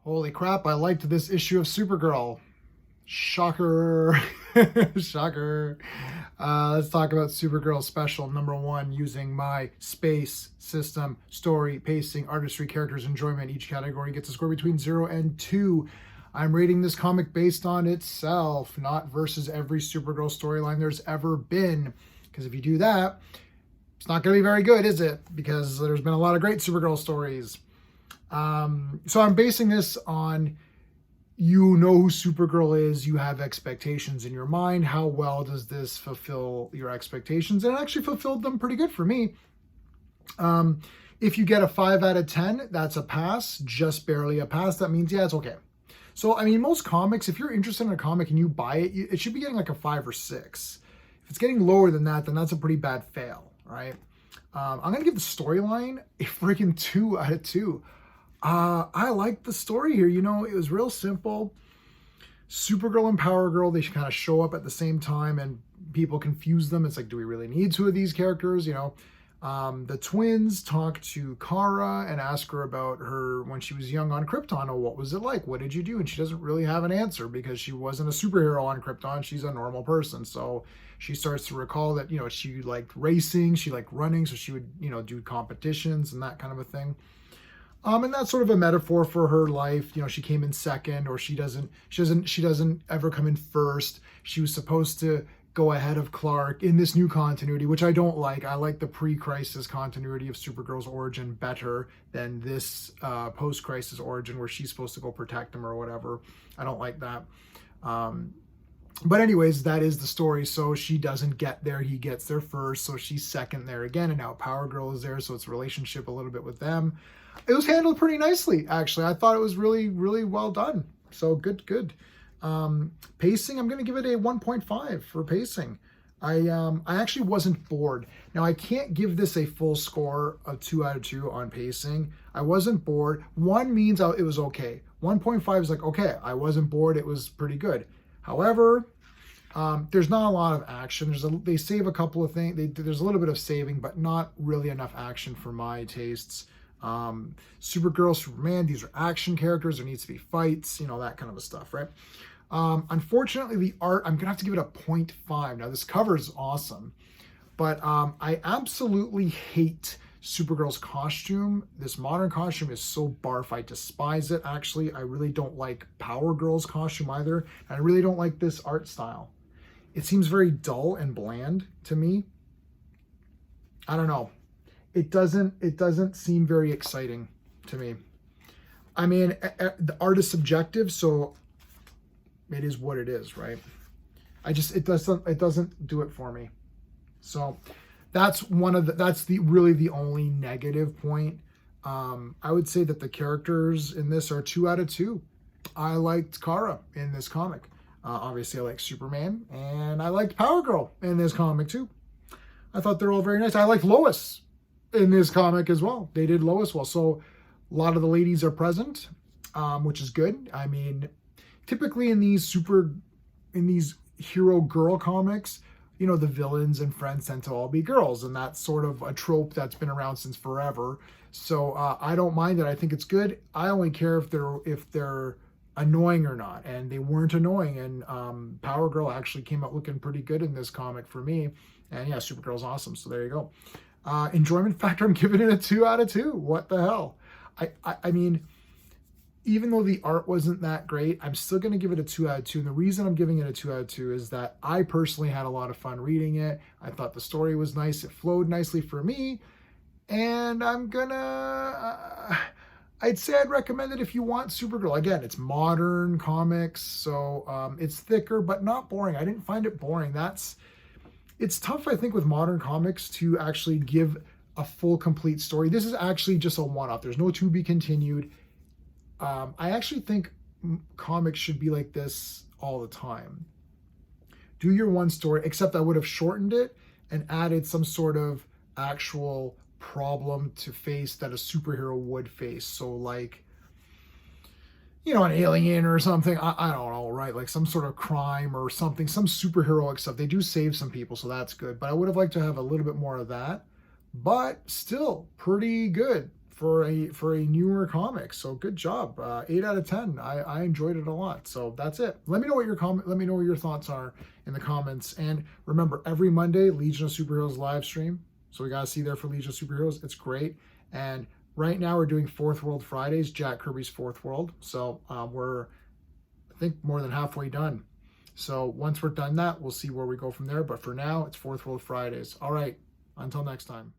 Holy crap, I liked this issue of Supergirl. Shocker. Shocker. Let's talk about Supergirl special number 1 using my space system, story, pacing, artistry, characters, enjoyment. Each category gets a score between 0 and 2. I'm rating this comic based on itself, not versus every Supergirl storyline there's ever been. Because if you do that, it's not going to be very good, is it? Because there's been a lot of great Supergirl stories. So I'm basing this on, you know who Supergirl is, you have expectations in your mind. How well does this fulfill your expectations? And it actually fulfilled them pretty good for me. If you get a 5 out of 10, that's a pass, just barely a pass. That means, yeah, it's okay. So, I mean, most comics, if you're interested in a comic and you buy it, it should be getting like a 5 or 6. If it's getting lower than that, then that's a pretty bad fail, right? I'm going to give the storyline a freaking 2 out of 2. I like the story here. You know, it was real simple. Supergirl and Power Girl, they kind of show up at the same time and people confuse them. It's like, do we really need 2 of these characters? You know, the twins talk to Kara and ask her about her when she was young on Krypton. Oh, what was it like? What did you do? And she doesn't really have an answer because she wasn't a superhero on Krypton. She's a normal person. So she starts to recall that, you know, she liked racing, she liked running. So she would, you know, do competitions and that kind of a thing. And that's sort of a metaphor for her life. You know, she came in second, or she doesn't ever come in first. She was supposed to go ahead of Clark in this new continuity, which I don't like. I like the pre-crisis continuity of Supergirl's origin better than this post-crisis origin where she's supposed to go protect him or whatever. I don't like that. But anyways, that is the story. So she doesn't get there. He gets there first. So she's second there again. And now Power Girl is there. So it's a relationship a little bit with them. It was handled pretty nicely, actually. I thought it was really, really well done. So good. Pacing, I'm going to give it a 1.5 for pacing. I actually wasn't bored. Now, I can't give this a full score of 2 out of 2 on pacing. I wasn't bored. 1 means it was okay. 1.5 is like, okay, I wasn't bored. It was pretty good. However, there's not a lot of action. They save a couple of things. There's a little bit of saving, but not really enough action for my tastes. Supergirl, Superman, these are action characters. There needs to be fights, you know, that kind of a stuff, right? Unfortunately, the art, I'm gonna have to give it a 0.5. Now, this cover is awesome, but I absolutely hate Supergirl's costume. This modern costume is so barf. I despise it, actually. I really don't like Power Girl's costume either. And I really don't like this art style. It seems very dull and bland to me. I don't know. It doesn't seem very exciting to me. I mean, the art is subjective, so it is what it is, right? It doesn't do it for me. So that's really the only negative point. I would say that the characters in this are 2 out of 2. I liked Kara in this comic. Obviously, I like Superman, and I liked Power Girl in this comic too. I thought they're all very nice. I liked Lois in this comic as well. They did Lois well. So a lot of the ladies are present, which is good. I mean, typically in these hero girl comics, you know, the villains and friends tend to all be girls, and that's sort of a trope that's been around since forever. So I don't mind it. I think it's good. I only care if they're annoying or not, and they weren't annoying. And Power Girl actually came out looking pretty good in this comic for me. And yeah, Supergirl's awesome. So there you go. Enjoyment factor, I'm giving it a 2 out of 2. What the hell? I mean, even though the art wasn't that great, I'm still going to give it a 2 out of 2. And the reason I'm giving it a 2 out of 2 is that I personally had a lot of fun reading it. I thought the story was nice. It flowed nicely for me. And I'd say I'd recommend it if you want Supergirl. Again, it's modern comics, so it's thicker, but not boring. I didn't find it boring. It's tough, I think, with modern comics to actually give a full, complete story. This is actually just a one-off. There's no to be continued. I actually think comics should be like this all the time. Do your one story, except I would have shortened it and added some sort of actual problem to face that a superhero would face. So like, you know, an alien or something. I don't know, right? Like some sort of crime or something, some superheroic stuff. They do save some people, so that's good. But I would have liked to have a little bit more of that. But still, pretty good for a newer comic. So good job. 8 out of 10. I enjoyed it a lot. So that's it. Let me know what let me know what your thoughts are in the comments. And remember, every Monday, Legion of Superheroes live stream. So we got to see there for Legion of Superheroes. It's great. And right now we're doing Fourth World Fridays, Jack Kirby's Fourth World. So we're, I think, more than halfway done. So once we're done that, we'll see where we go from there. But for now, it's Fourth World Fridays. All right. Until next time.